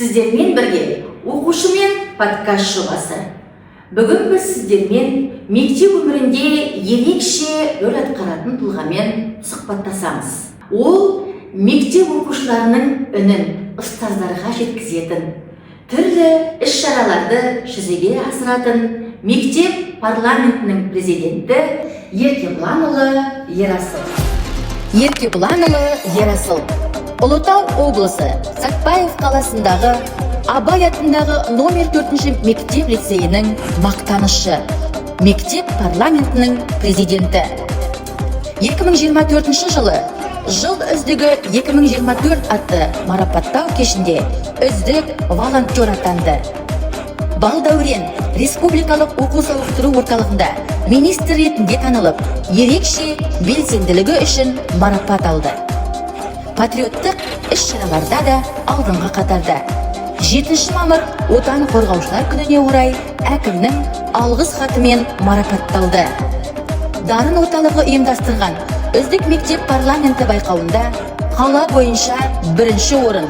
Сіздермен бірге оқушы мен подкаст жобасы. Бүгін біз сіздермен мектеп өмірінде ерекше рөл атқаратын тұлғамен сұхбаттасамыз. Ол мектеп оқушыларының үнін ұстаздарға жеткізетін, түрлі іс-шараларды жүзеге асыратын мектеп парламентінің президенті Еркебұланұлы Ерасыл. Еркебұланұлы Ерасыл Ұлытау облысы Сәтпаев қаласындағы Абай атындағы номер 4-ші мектеп лицейінің мақтанышы, мектеп парламентінің президенті. 2024 жылы жыл үздігі 2024 атты марапаттау кешінде үздік волонтер атанды. Балдәурен республикалық оқу-сауықтыру орталығында министр ретінде танылып, ерекше белсенділігі үшін марапат алды. Патриоттық іс-шараларда да алдыңғы қатарда. 7 мамыр отан қорғаушылар күніне орай әкімнің алғыс хатымен марапатталды. Дарын орталығы ұйымдастырған үздік мектеп парламенті байқауында қала бойынша 1-ші орын,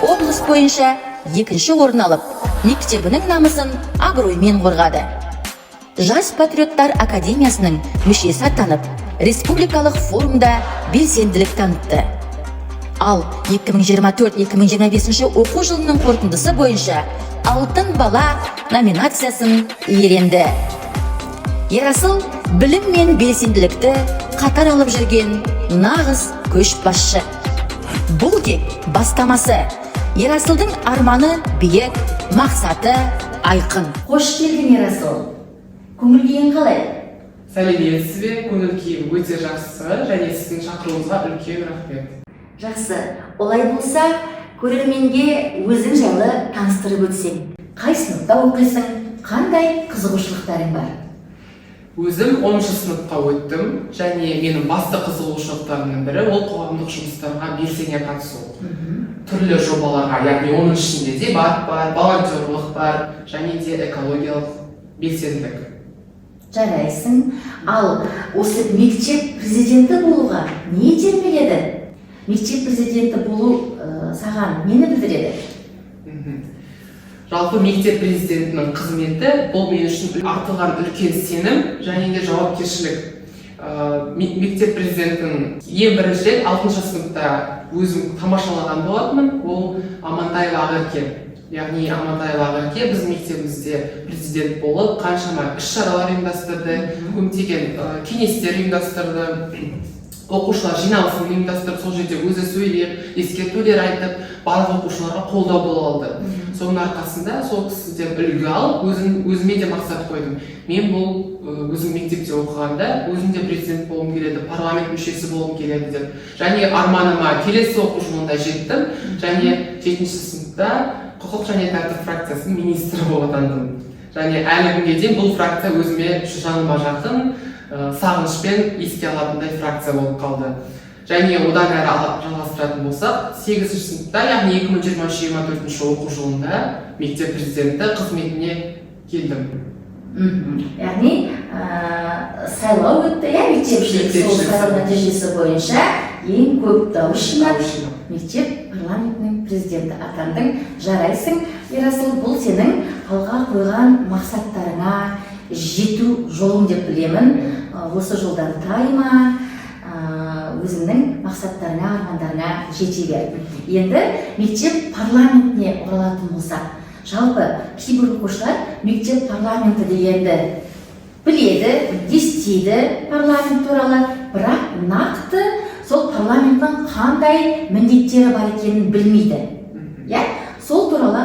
облыс бойынша 2-ші орын алып, мектебінің намысын абыроймен қорғады. Жас патриоттар академиясының мүшесі атанып, республикалық форумда белсенділік танытты. Ал 2024-2025 оқу жылының қорытындысы бойынша алтын бала номинациясын иеленді. Ерасыл білім мен белсенділікті қатар алып жүрген нағыз көшбасшы. Бұл тек бастамасы. Ерасылдың арманы биік, мақсаты айқын. Қош келдің, Ерасыл. Көңіл күйің қалай? Сәлеметсіз бе? Көңіл күйім өте жақсы және сіздің шақыруыңызға үлкен рахмет. Жақсы. Олай болса, көрерменге өзің жайлы таныстырып өтсең. Қай сыныпта оқисың? Қандай қызығушылықтарың бар? Өзім 10-шы сыныпқа өттім және менің басты қызығушылықтарымның бірі ол қоғамдық жұмыстарға белсене қатысу. Түрлі жобаларға, яғни оның ішінде дебат бар, волонтерлық бар және де экологиялық белсенділік. Жарайсың. Ал осы мектеп президенті болуға не итермеледі? Мектеп президенті болу саған нені білдіреді? Жалпы мектеп президентінің қызметі бұл мен үшін артылған үлкен сенім және де жауапкершілік. Мектеп президентінің ең бірінші рет 6-шы сыныпта өзім тамашалаған болатынмын, ол Амантаева Ағерке. Яғни Амантаева Ағерке біздің мектебімізде президент болып, қаншама іс-шаралар ұйымдастырды, көптеген кеңестер ұйымдастырды, оқушылар жиналысын ұйымдастырып, сол жерде өзі сөйлеп, ескертулер айтып, барлық оқушыларға қолдау бола алды. Соның арқасында сол кісіден үлгі алып, өзіме де мақсат қойдым. Мен бұл өзім мектепте оқығанда өзім де президент болғым келеді, парламент мүшесі болғым келеді деп. Және арманыма келесі оқу жылында жеттім және 7-ші сыныпта құқық және тәртіп фракциясының министрі болып атандым. Және әлі күнге дейін бұл фракция өзіме жаныма жақын, сағынышпен еске алатындай фракция болып қалды. Және одан әрі жалғастыратын болсақ, 8-ші сыныпта, яғни 2023-2024 оқу жылында мектеп президенті қызметіне келдім. Яғни сайлау өтті, мектепшілік сол сайлау нәтижесі бойынша ең көп дауыс жинап мектеп парламентінің президенті атандың. Жарайсың. Ерасыл, бұл сенің алға қойған мақсаттарыңа жету жолың деп білемін. Осы жолдан тайма, өзіңнің мақсаттарыңа, армандарыңа жете бер. Енді мектеп парламентіне оралатын болсақ, жалпы кейбір оқушылар мектеп парламенті дегенді біледі, естиді парламент туралы, бірақ нақты сол парламенттің қандай міндеттері бар екенін білмейді. Сол туралы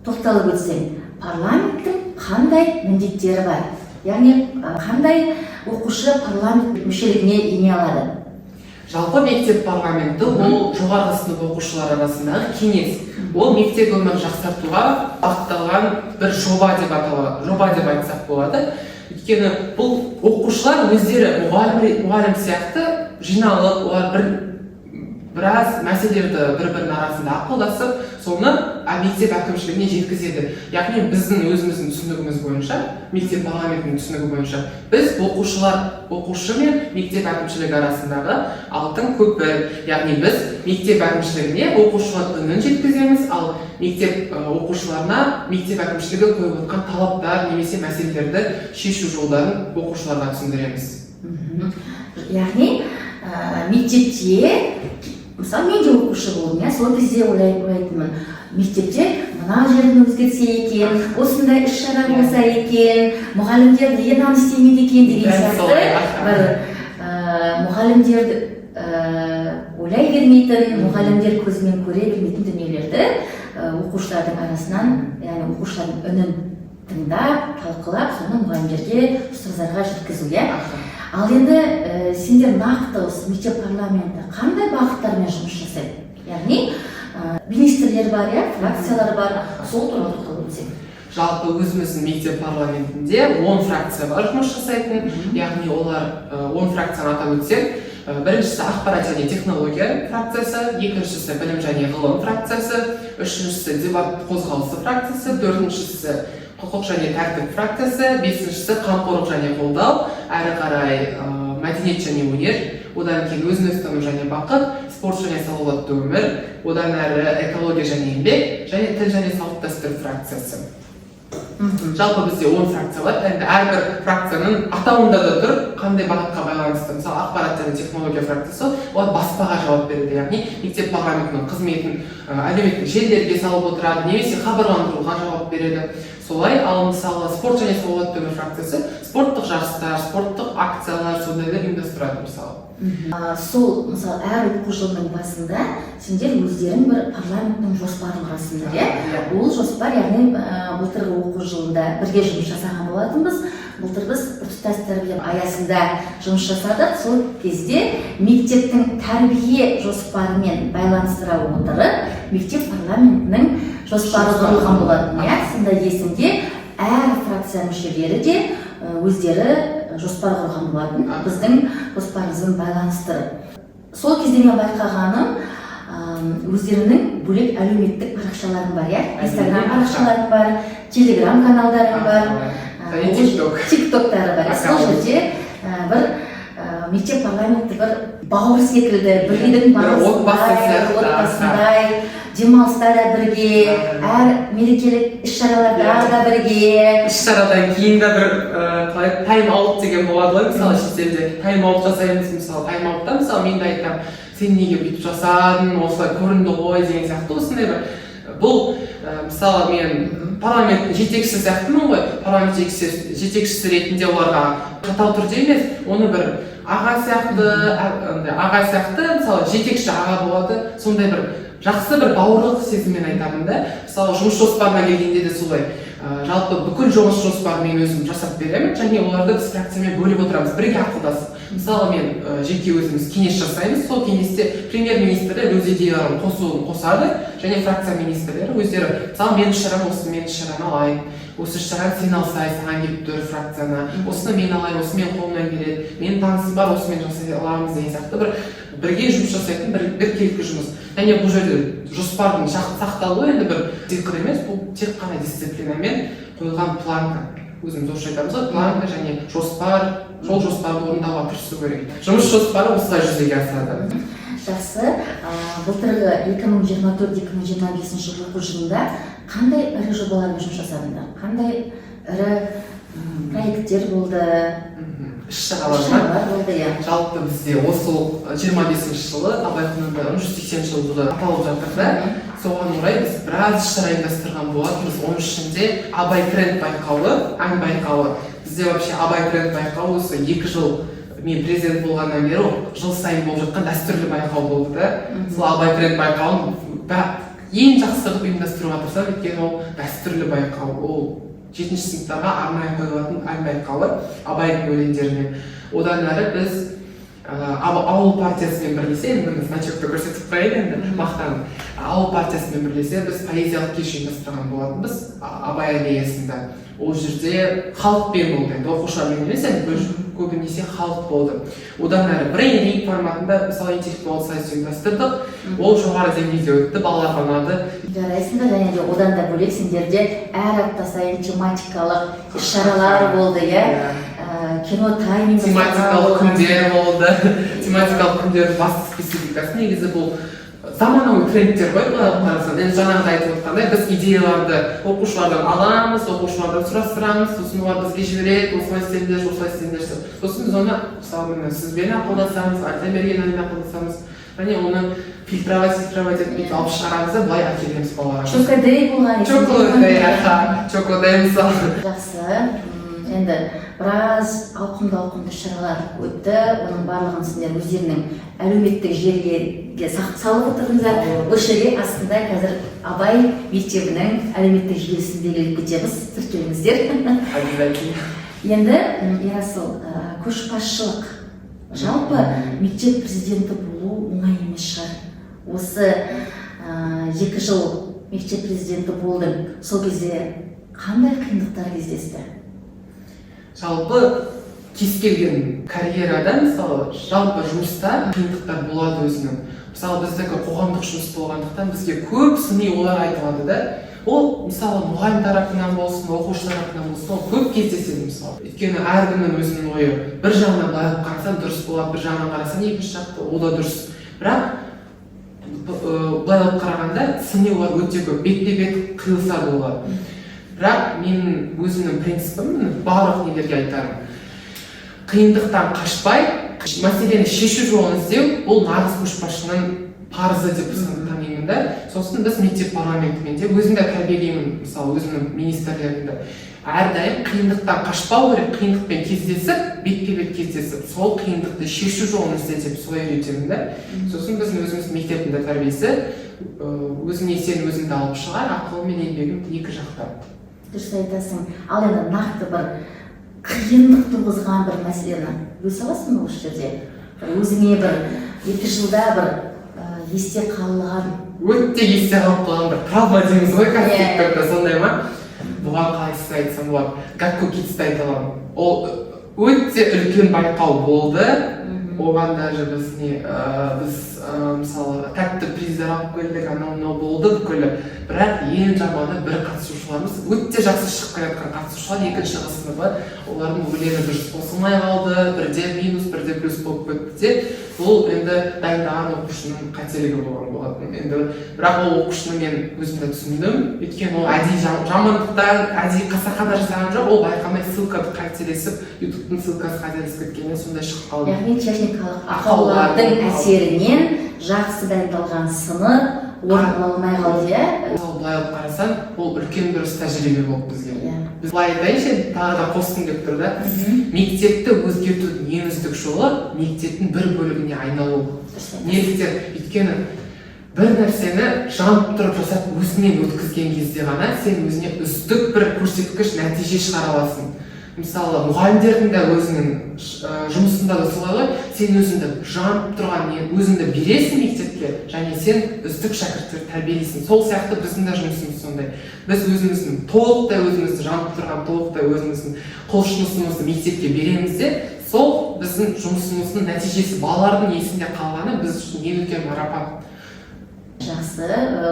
тоқталып өтсең, парламенттің қандай міндеттері бар? Яғни қандай оқушы парламент мүшелігіне ене алады? Жалпы мектеп парламенті ол жоғарғы сынып оқушылар арасындағы кеңес. Ол мектеп өмірін жақсартуға бағытталған бір жоба деп айтсақ болады. Өйткені бұл оқушылар өздері мұғалім сияқты жиналып, олар біраз мәселелерді бір-бірінің арасында ақылдасып, соны мектеп әкімшілігіне жеткізеді. Яғни біздің өзіміздің түсінігіміз бойынша, мектеп парламентінің түсінігі бойынша, біз оқушы мен мектеп әкімшілігі арасындағы алтын көпір. Яғни біз мектеп әкімшілігіне оқушылар үнін жеткіземіз, ал мектеп оқушыларына мектеп әкімшілігі қойып отқан талаптар немесе мәселелерді шешу жолдарын оқушыларға түсіндіреміз. Яғни мектепте, мысалы мен де оқушы болдым, сол кезде ойлайтынмын, мектепте мына жерін өзгертсе екен, осындай іс-шара болса екен, мұғалімдер неге мынаны істемейді екен деген сияқты бір мұғалімдерді ойлай бермейтін, мұғалімдер көзімен көре бермейтін дүниелерді оқушылардың арасынан, яғни оқушылардың үнін тыңдап, талқылап, соны мұғалімдерге, ұстаздарға жеткізу. Ал енді сендер нақты осы мектеп парламенті қандай бағыттармен жұмыс жасайды? Яғни министрлер бар, фракциялар бар, сол туралы тоқталып өтсек. Жалпы өзіміздің мектеп парламентінде 10 фракция бар жұмыс жасайтын, яғни олар 10 фракцияны атап өтсек, біріншісі ақпарат және технология фракциясы, екіншісі білім және ғылым фракциясы, үшіншісі дебат қозғалысы фракциясы, төртіншісі құқық және тәртіп фракциясы, бесіншісі қамқорлық және қолдау, әрі қарай мәдениет және өнер, одан кейін өзін-өзі тану және бақыт, спорт және салауатты өмір, одан әрі экология және еңбек, және тіл және салт-дәстүр фракциясы. Жалпы бізде 10 фракция бар, енді әрбір фракцияның атауында да тұр, қандай бағытқа байланысты. Мысалы, ақпарат және технология фракциясы, олар баспаға жауап береді, яғни мектеп парламентінің қызметін әлеуметтік желілерге салып отырады, немесе хабарландыруға жауап береді. Солай, ал мысалы спорт және салауатты өмір фракциясы спорттық жарыстар, спорттық акциялар, сондайлар ұйымдастырады мысалы. Сол, мысалы, әр оқу жылының басында сендер өздерің бір парламенттің жоспарын құрасыңдар, Ол жоспар, яғни былтырғы оқу жылында бірге жұмыс жасаған болатынбыз. Былтыр біз біртұтас тәрбие аясында жұмыс жасадық. Сол кезде мектептің тәрбие жоспарымен байланыстыра отырып, мектеп парламентінің жоспары құрылған болатын. Сонда есімде әр фракция мүшелері де өздері жоспар құрған болатын, біздің жоспарымызбен байланыстырып. Сол кезде мен байқағаным, өздерінің бөлек әлеуметтік парақшаларың бар, Инстаграм парақшаларың бар, Телеграм каналдарың бар, тиктоктары бар. Сол жерде бір мектеп парламенті бір бауыр секілді, біргедің отбасындай, демалыста да бірге, әр мерекелік іс-шараларда да бірге. Іс-шарадан кейін де бір тайм-аут деген болады ғой, мысалы шетелде тайм-аут жасаймыз, мысалы тайм-аутта, мысалы мен де айтамын, сен неге бүйтіп жасадың, осылай көрінді ғой деген сияқты, осындай бір. Бұл мысалы мен парламенттің жетекшісі сияқтымын ғой, парламент жетекшісі ретінде оларға қатал түрде емес, оны бір аға сияқты, мысалы жетекші аға болады, сондай бір жақсы бір бауырлық сезіммен айтамын да. Мысалы жұмыс жоспарына келгенде де солай. Жалпы бүкіл жұмыс жоспарын мен өзім жасап беремін, және оларды біз фракциямен бөліп отырамыз, бірге ақылдасып. Мысалы мен жеке өзіміз кеңес жасаймыз, сол кеңесте премьер-министрі өз идеяларын қосады, және фракция министрлері өздері, мысалы мен іс-шарам осы, мен іс-шараны алайын, осы іс-шараны сен алсай, саған келіп тұр фракцияны, осыны мен алайын, осы мен қолымнан келеді, мен танысым бар, осымен жасай аламыз деген сияқты бірге жұмыс жасайтын бір келкі жұмыс. Және бұл жерде жоспардың сақталуы енді бір текір емес, бұл тек қана дисциплинамен қойылған планка. Өзіміз орысша айтамыз ғой, планка және жоспар, сол жоспарды орындауға тырысу керек. Жұмыс жоспары осылай жүзеге асады. Жақсы, былтырғы 2024-2025 оқу жылында қандай ірі жобалармен жұмыс жасадыңдар? Қандай ірі проекттер болды? Іс-шаралар болды, жалпы бізде осы 25 жылы Абай Құнанбайұлының 180 жылдығы аталып жатыр да. Соған орай біз біраз іс-шара ұйымдастырған болатынбыз. Оның ішінде Абай тренд байқауы, ән байқауы. Бізде вообще Абай тренд байқауы осы 2 жыл мен президент болғаннан бері жыл сайын болып жатқан дәстүрлі байқау болды да. Сол Абай тренд байқауын ең жақсы қылып ұйымдастыруға тырысамын, өйткені ол дәстүрлі байқау. Ол 7-ші сыныптарға арнайы қойылатын ән байқауы Абайдың өлеңдерімен. Одан әрі біз ауыл партиясымен бірлесе, енді значокты көрсетіп қояйын енді, мақтанып. Ауыл партиясымен бірлесе біз поэзиялық кеш ұйымдастырған болатынбыз Абай аллеясында. ол жерде халықпен болды, енді оқушылармен емес, енді көбінесе халық болды. Одан әрі брейн форматында мысалы интеллектуал сайыс ұйымдастырдық, ол жоғары деңгейде өтті, балаларға ұнады. Жарайсыңдар, және де одан да бөлек сендерде әр апта сайын тематикалық іс-шаралар болды, иә? Кино тайминг тематикалық күндер болды. Тематикалық күндердің басты спецификасы негізі бұл заманауи трендтер ғой, былай қарасаң. Енді жаңағыда айтып отқандай, біз идеяларды оқушылардан аламыз, оқушылардан сұрастырамыз, сосын олар бізге жібереді, осылай істеңдер, осылай істеңдер. Сосын біз оны мысалы сізбен ақылдасамыз, Альтамбергенмен ақылдасамыз, және оны фильтровать етіп алып шығарамыз да былай әкелеміз балаларға. Чокодей болған. Чокодей мысалы. Жақсы. Енді біраз ауқымды шаралар өтті. Оның барлығын сіздер өздерінің әлеуметтік желіге салып отырдыңыздар. Осы жерге астында қазір Абай мектебінің әлеуметтік желісін белгілеп кетеміз. Тіркеліңіздер. Енді Ерасыл, көшбасшылық. Жалпы мектеп президенті болу оңай емес шығар. Осы 2 жыл мектеп президенті болдың. Сол кезде қандай қиындықтар кездесті? Жалпы кез келген карьерада, мысалы, жалпы жұмыста қиындықтар болады өзінің. Мысалы, біздегі қоғамдық жұмыс болғандықтан бізге көп сыни олар айтылады да. Ол, мысалы, мұғалім тарапынан болсын, оқушы тарапынан болсын, ол көп кездеседі мысалы. Өйткені әркімнің өзінің ойы. Бір жағынан былай қарасаң дұрыс болады, бір жағынан қарасаң екінші жақты, ол да дұрыс. Бірақ былай қарағанда сыни олар өте көп, бетпе-бет қиылысады олар. Бірақ менің өзімнің принципім барлық нелерге айтарым. Қиындықтан қашпай, мәселені шешу жолын іздеу, ол нағыз көшбасшының парызы деп танимын да. Сосын біз мектеп парламентімен де өзім де тәрбиелеймін, мысалы өзімнің министрлерімді. Әрдайым қиындықтан қашпау керек, қиындықпен кездесіп, бетпе-бет кездесіп, сол қиындықты шешу жолын ізде деп солай үйретемін да. Сосын біздің өзіміз мектептің тәрбиесі өзіңе сен өзіңді алып шығар, ақыл мен еңбегім екі жақта. Дұрыс айтасың. Ал енді нақты бір қиындық туғызған бір мәселені бөлісе аласың ба осы жерде? Өзіңе бір 2 жылда бір есте қалған. Өте есте қалып қалған бір травма дейміз ғой, конфликттерде сондай ма? Бұған қайсысы айтсам болады, Гакку Кидсті айта аламын. Ол өте үлкен байқау болды. Оған даже біз мысалы тәтті приздер алып келдік, анау болды бүкілі. Бірақ ең жаманы бір қатысушыларымыз өте жақсы шығып келатқан қатысушылар екінші сыныбы, олардың өлеңі дұрыс қосылмай қалды, бірде минус, бірде плюс болып кетті. Бұл енді дайындаған оқушының қателігі болған болатын. Енді бірақ ол оқушыны мен өзімді түсіндім. Өйткені ол әдейі жамандықтан, әдейі қасақана жасаған жоқ, ол байқамай ссылкада қателесіп, ютубтың ссылкасы қателесіп кеткеннен сондай шығып қалды. Яғни техникалық ақаулардың әсерінен жақсы дайындалған сыны орындалмай қалды, иә? Былай алып қарасаң, ол үлкен дұрыс тәжірибе болып бізге. Біз былай айтайыншы, тағы да қосқым келіп тұр да. Мектепті өзгертудің ең үздік жолы мектептің бір бөлігіне айналу. Неліктен? Өйткені бір нәрсені жанып тұрып жасап өзіңнен өткізген кезде ғана сен өзіне үздік бір көрсеткіш нәтиже шығара аласың. Мысалы, мұғалімдердің де өзінің жұмысында да солай ғой, сен өзіңді жанып тұрған өзіңді бересің мектепке, және сен үздік шәкірттер тәрбиелейсің. Сол сияқты біздің де жұмысымыз сондай. Біз өзіміздің толықтай өзімізді жанып тұрған, толықтай өзіміздің құлшынысымызды мектепке береміз де, сол біздің жұмысымыздың нәтижесі балалардың есінде қалғаны біз үшін ең үлкен марапат. Жақсы,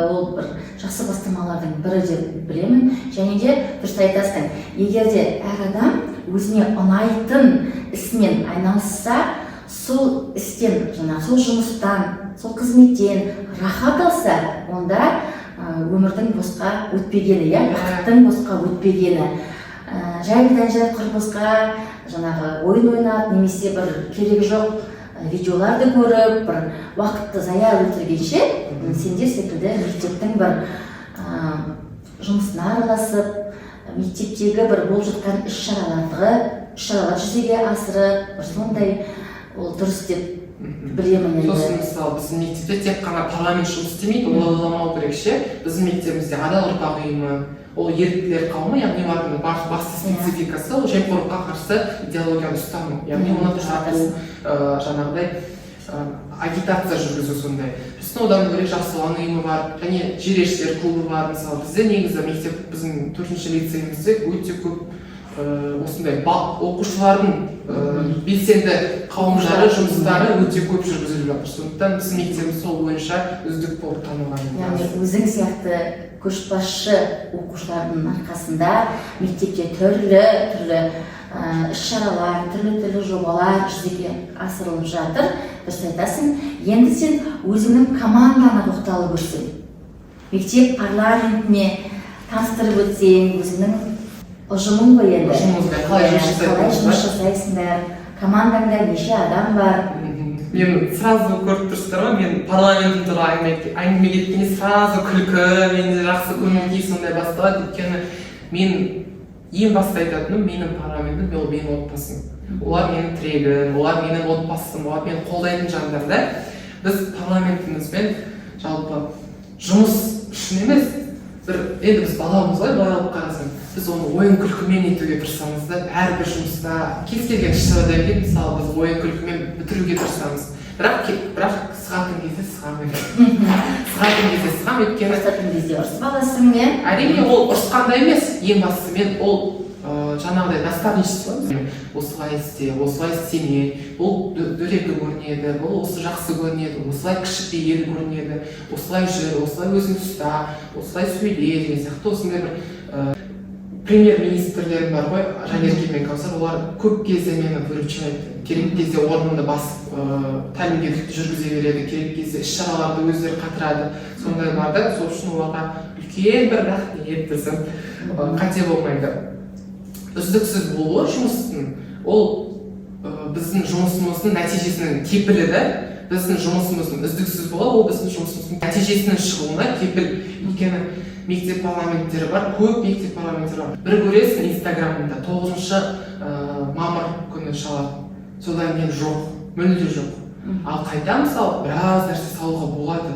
ол бір жақсы бастамалардың бірі деп білемін. Және де дұрыс айтасың, егер де әр адам өзіне ұнайтын ісмен айналысса, сол істен, сол жұмыстан, сол қызметтен рахат алса, онда өмірдің босқа өтпегені, уақыттың босқа өтпегені. Жайлыдан жай босқа ойын ойнап, немесе бір керегі жоқ видеоларды көріп, бір уақытты зая өлтіргенше, сендер секілді мектептің бір жұмысына араласып, мектептегі бір болып жатқан іс-шаралар жүзеге асырып, бір сондай ол дұрыс деп білемін енді. Сосын мысалы біздің мектепте тек қана парламент жұмыс істемейді, ол ойламау керек ше. Біздің мектебімізде адал ұрпақ ұйымы, ол еріктілер қауымы, яғни олардың басты спецификасы ол жемқорлыққа қарсы идеологияны ұстану. Яғни оны жаңағыдай агитация жүргізу сондай. Сосын одан бөлек жақсы ұлан ұйымы бар, және жерлеушілер клубы бар. Мысалы бізде негізі мектеп, біздің 4-ші лицейімізде өте көп осындай оқушылардың белсенді қауымдары жұмыстары өте көп жүргізіліп жатыр. Сондықтан біздің мектебіміз сол бойынша үздік болып танылған. Яғни өзің сияқты көшбасшы оқушылардың арқасында мектепте түрлі іс-шаралар, түрлі жобалар жүзеге асырылып жатыр. Дұрыс айтасың. Енді сен өзіңнің командаңа тоқталып өтсең, мектеп парламентіне таныстырып өтсең, өзіңнің ұжымың ғой енді. Ұжымыңызда қалай жұмыс жасайсыңдар? Командаңда неше адам бар? Мен сразу көріп тұрсыздар ма, мен парламентім туралы әңгіме кеткенде сразу күлкі, менде жақсы көңіл-күй сондай басталады. Өйткені мен ең басты айтатыным, менің парламентім ол менің отбасым. Олар менің тірегім, олар менің отбасым, олар мені қолдайтын жандар да. Біз парламентімізбен жалпы жұмыс үшін емес, енді біз баламыз ғой, былай алып қарасаң, біз оны ойын күлкімен етуге тырысамыз да, әрбір жұмыста кез келген іс-шарадан кейін мысалы біз ойын күлкімен бітіруге тырысамыз. Бірақ сығатын кезде сығамын, өйткені ұрысатын кезде ұрысып аласың, иә? Әрине ол ұрысқанда емес, ең бастысы мен ол жаңағыдай наставничество, осылай істе, осылай істеме, бұл дөрекі көрінеді, бұл осы жақсы көрінеді, осылай кішіпейіл көрінеді, осылай жүр, осылай өзің ұста, осылай сөйле деген сияқты осындай бір премьер-министрлерім бар ғой, Жанерке мен Кәусар, олар көп кезде мені выручает, керек кезде орнымды басып тәлімгерлікті жүргізе береді, керек кезде іс-шараларды өздері қатырады, сондай бар да, сол үшін оларға үлкен бір рахмет десем қате болмайды. Үздіксіз болуы жұмыстың, ол біздің жұмысымыздың нәтижесінің кепілі да, біздің жұмысымыздың үздіксіз болуы, ол біздің жұмысымыздың нәтижесінің шығуына кепіл. Өйткені мектеп парламенттері бар, көп мектеп парламенттері бар. Бір көресің Инстаграмында 9-шы мамыр күні шалады. Содан мен жоқ, мүлде жоқ. Ал қайта мысалы біраз нәрсе салуға болады.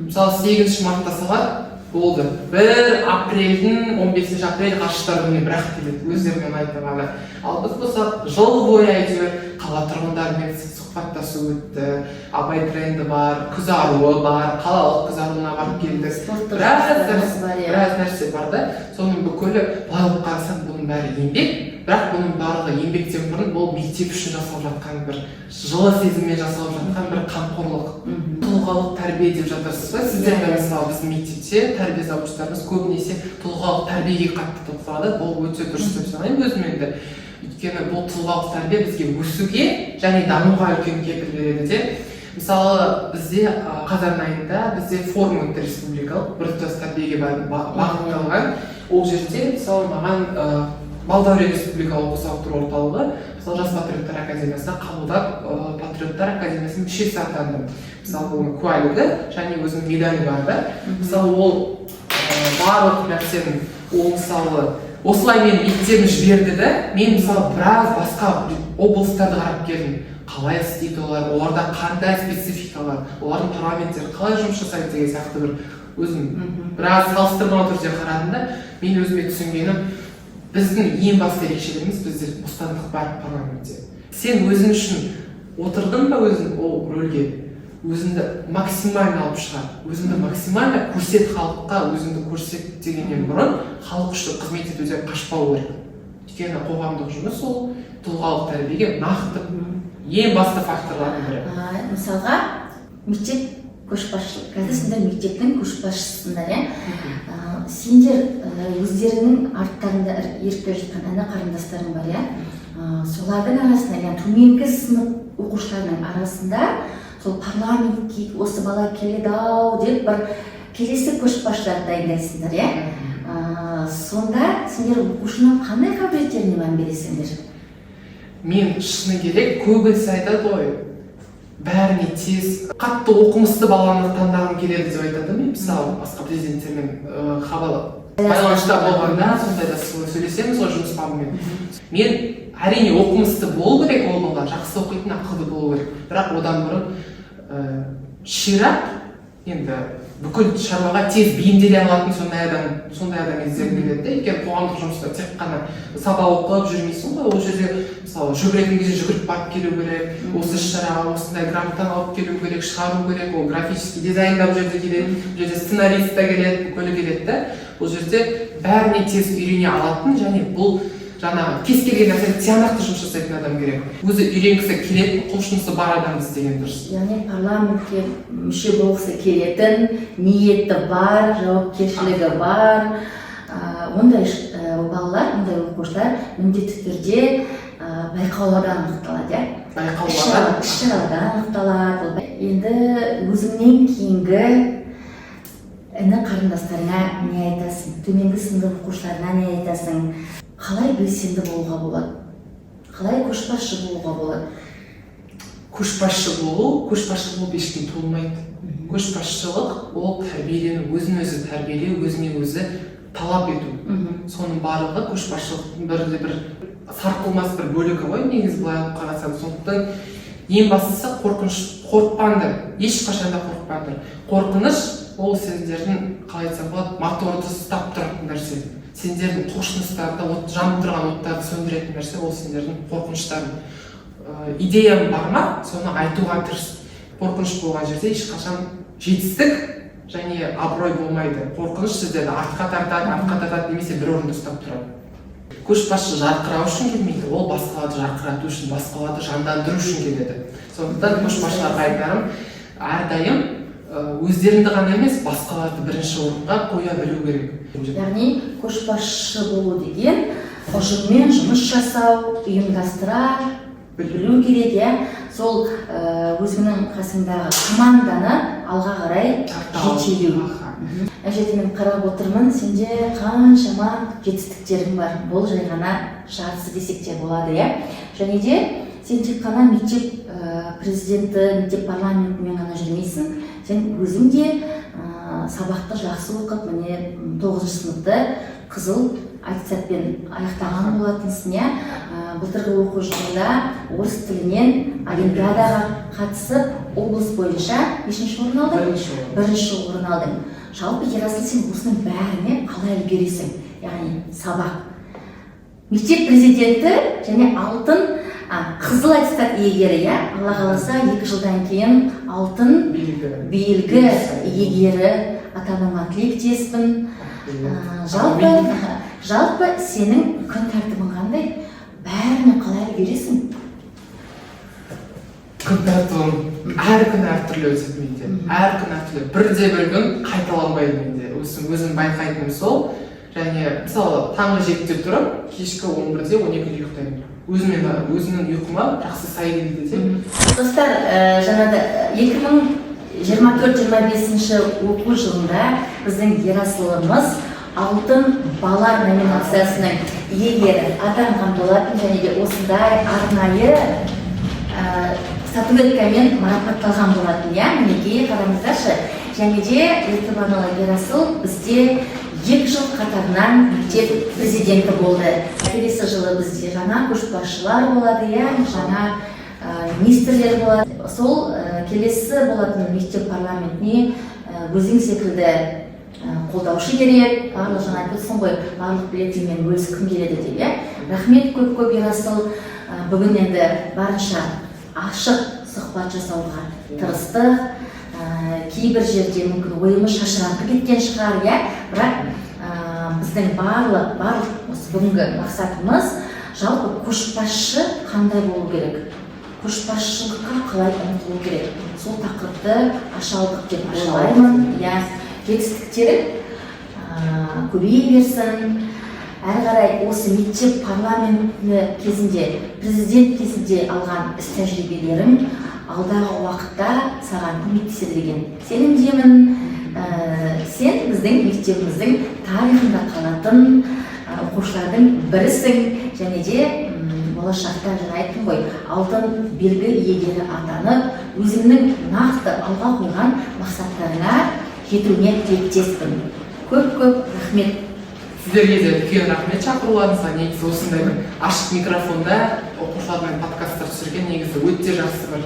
Мысалы 8-ші мартта салады, болды. 1 апрельдің 15 апрель ғарыштар күніне бірақ келеді, өздерімен айтылғаны. Ал біз болса жыл бойы әйтеуір қала тұрғындарымен сұхбаттасу өтті, абай тренді бар, күз аруы бар, қалалық күз аруына барып келді. Біраз нәрсе бар да, соның бүкілі былай алып қарасаң бұның бәрі еңбек, бірақ бұның барлығы еңбектен бұрын бұл мектеп үшін жасалып жатқан бір жылы сезіммен жасалып жатқан бір қамқорлық, тұлғалық тәрбие деп жатырсыз ба? Сіздерге мысалы біздің мектепте тәрбие завучтарымыз көбінесе тұлғалық тәрбиеге қатты тоқталады, бұл өте дұрыс деп санаймын өзім енді. Өйткені бұл тұлғалық тәрбие бізге өсуге және дамуға үлкен кепіл береді де. Мысалы бізде қазан айында бізде форум өтті республикалық біртұтас тәрбиеге бағытталған. Ол жерде мысалы маған Балдәурен республикалық сауықтыру орталығы мысалы жас патриоттар академиясына қабылдап патриоттар академиясының мүшесі атандым. Мысалы оның куәлігі және өзінің медалі бар да. Мысалы ол барлық нәрсенің ол мысалы осылай мен мектебім жіберді да, мен мысалы біраз басқа облыстарды қарап келдім. Қалай істейді оларда қандай спецификалар, олардың парламенттері қалай жұмыс жасайды деген сияқты бір өзім біраз салыстырмалы түрде қарадым да, мен өзіме түсінгенім біздің ең басты ерекшелігіміз бізде бостандық бар парламентте. Сен өзің үшін отырдың ба өзің ол рөлге? Өзіңді максимально алып шығар, өзіңді максимально көрсет халыққа, өзіңді көрсет дегеннен бұрын халық үшін қызмет етуден қашпау керек. Өйткені қоғамдық жұмыс ол тұлғалық тәрбиеге нақты ең басты факторлардың бірі. Мысалға, мектеп көшбасшылық. Қазір сендер мектептің көшбасшысыңдар, иә? Сендер өздерінің арттарында еріп келе жатқан ана қарындастарың бар, иә? Солардың арасында, яғни төменгі сынып оқушыларының арасында сол парламентке осы бала келеді-ау деп бір келесі көшбасшыларды дайындайсыңдар, иә? Сонда сендер оқушының қандай қабілеттеріне мән бересіңдер? Мен шыны керек, көбісі айтады ғой, бәріне тез, қатты оқымысты баланы таңдағым келеді деп айтады мен, мысалы, басқа президенттермен байланышта болғанда, сондай да сөйлесеміз ғой жұмыс бабымен. Мен әрине оқымысты болу керек, ол бала жақсы оқитын, ақылды болу керек. Бірақ одан бұрын ширақ, енді бүкіл шаруаға тез бейімделе алатын сондай адам іздегім келеді де. Егер қоғамдық жұмыста тек қана сабақ оқып жүрмейсің ғой, ол жерде мысалы жүгіретін кезде жүгіріп барып келу керек, осы іс-шараға осындай гранттан алып келу керек, шығару керек, ол графический дизайн да бұл жерде келеді, бұл жерде сценарист та келеді, бүкілі келеді да. Бұл жерде бәріне тез үйрене алатын және бұл жаңағы кез келген нәрсеге тиянақты жұмыс жасайтын адам керек. Өзі үйренгісі келетін, құлшынысы бар адам іздеген дұрыс. Яғни парламентке мүше болғысы келетін, ниеті бар, жауапкершілігі бар. Ондай балалар, ондай оқушылар міндетті түрде байқаулардан анықталады, іс-шаралардан анықталады. Енді өзіңнен кейінгі іні қарындастарыңа не айтасың, төменгі сынып оқушыларына не айтасың? Қалай белсенді болуға болады? Қалай көшбасшы болуға болады? Көшбасшы болу ешкім туылмайды. Көшбасшылық ол тәрбиелену, өзін-өзі тәрбиелеу, өзіне-өзі талап ету. Соның барлығы көшбасшылықтың бір сарқылмас бір бөлігі ғой, негізі былай алып қарасаң. Сондықтан ең бастысы қорықпаңдар, ешқашан да қорықпаңдар. Қорқыныш ол сендердің, қалай айтсам болады, моторды ұстап тұратын нәрсе. Сендердің құлшыныстарды, жанып тұрған оттарды сөндіретін нәрсе, ол сендердің қорқыныштарың. Идеям бар ма, соны айтуға тырыс. Қорқыныш болған жерде ешқашан жетістік және абырой болмайды. Қорқыныш сіздерді артқа тартады, немесе бір орында ұстап тұрады. Көшбасшы жарқырау үшін келмейді, ол басқаларды жарқырату үшін, басқаларды жандандыру үшін келеді. Сондықтан көшбасшыларға айтарым, әрдайым өздеріңді ғана емес, басқаларды бірінші орынға қоя білу керек. Яғни көшбасшы болу деген ұжыммен жұмыс жасау, ұйымдастыра білу керек, сол өзіңнің қасыңдағы команданы алға қарай жетелеу. Әжеті мен қарап отырмын, сенде қаншама жетістіктерің бар. Бұл жай ғана жартысы десек те болады, және де сен тек қана мектеп президенті, мектеп парламентімен ғана жүрмейсің. Сен өзің де сабақты жақсы оқып, міне 9 сыныпты қызыл аттестатпен аяқтаған болатынсың. Былтырғы оқу жылында орыс тілінен олимпиадаға қатысып, облыс бойынша нешінші орын алдың? Бірінші орын алдың. Жалпы Ерасыл, сен осының бәріне қалай үлгересің? Яғни сабақ, мектеп президенті және алтын қызыл аттестат иегері, Алла қаласа 2 жылдан кейін алтын белгі иегері атануға тілектеспін. Жалпы сенің күн тәртібің қандай? Бәріне қалай үлгересің? Күн тәртібім әр күн әртүрлі өтеді менде. Әр күн әртүрлі. Бірде-бір күн қайталанбайды менде. Өзім байқайтыным сол. Және мысалы таңғы 7-де тұрып, кешкі 11-де 12-де ұйықтаймын. Өзімнің ұйқыма жақсы сай келді деп. Достар, жаңада 2024-25 оқу жылында біздің Ерасылымыз алтын балар номинациясының иегері атанған болатын, және де осындай арнайы статуэткамен марапатталған болатын. Мінекей қараңыздаршы. Және де Ертібанова Ерасыл бізде 2 жыл қатарынан мектеп президенті болды. Келесі жылы бізде жаңа көшбасшылар болады, жаңа министрлер болады. Сол келесі болатын мектеп парламентіне өзің секілді қолдаушы керек. Барлық жаңа айтылсын ғой, барлық білетімен бөліскім келеді деп. Рахмет көп Ерасыл. Бүгін енді барынша ашық сұхбат жасауға тырыстық. Кейбір жерде мүмкін ойымыз шашыраңқы кеткен шығар, бірақ біздің барлық бүгінгі мақсатымыз жалпы көшбасшы қандай болу керек, көшбасшылыққа қалай ұмтылу керек, сол тақырыпты аша алдық деп ойлаймын. Жетістіктері көбейе берсін. Әрі қарай осы мектеп парламенті кезінде, президент кезінде алған іс тәжірибелерім алдағы уақытта саған көмектеседі деген сенімдемін. Сен біздің мектебіміздің тарихында қалатын оқушылардың бірісің, және де болашақта жаңа айттым ғой, алтын белгі иегері атанып, өзіңнің нақты алға қойған мақсаттарына жетуіне тілектеспін. Көп рахмет. Сіздерге де үлкен рахмет шақыруларыңызға. Негізі осындай бір ашық микрофонда оқушылармен подкасттар түсірген негізі өте жақсы бір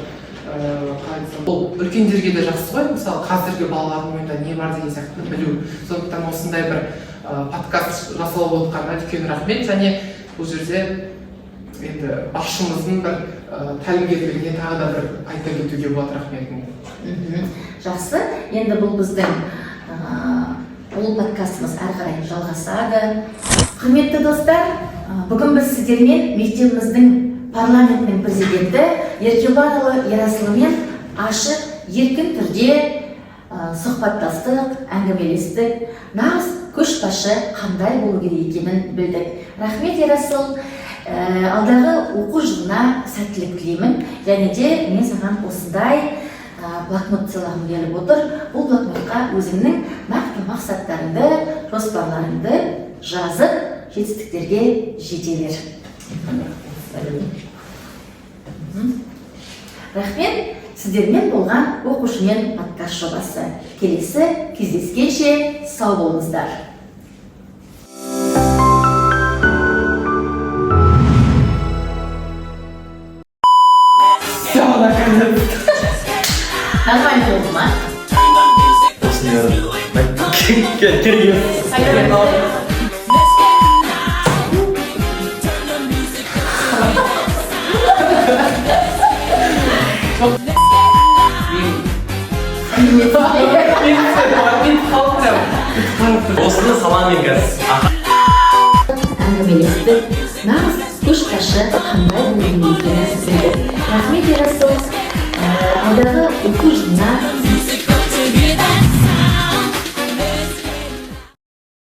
қалай айтсам, бұл үлкендерге де жақсы ғой, мысалы қазіргі балалардың ойында не бар деген сияқты білу. Сондықтан осындай бір подкаст жасалып отқанына үлкен рахмет. Және бұл жерде енді басшымыздың бір тәлімгерлігіне тағы да бір айта кетуге болады рахметім. Жақсы, енді бұл біздің бұл подкастымыз әрі қарай жалғасады. Құрметті достар, бүгін біз сіздермен мектебіміздің парламентінің президенті Еркебанұлы Ерасылымен ашық, еркін түрде сұхбаттастық, әңгімелестік. Нағыз көшбасшы қандай болу керек екенін білдік. Рахмет, Ерасыл. Алдағы оқу жылына сәттілік тілеймін. Және де мен саған осындай блокнот сыйлағым келіп отыр. Бұл блокнотқа өзіңнің нақты мақсаттарыңды, жоспарларыңды жазып, жетістіктерге жете бер. Рахмет, сіздермен болған оқушымен подкаст жобасы. Келесі кездескенше сау болыңыздар. Нормально болды ма? Осыны саламын қазір. Әңгімелестік, нағыз көшбасшы қандай болу екенін білдік. Рахмет, Ерасыл. Алдағы оқу жылына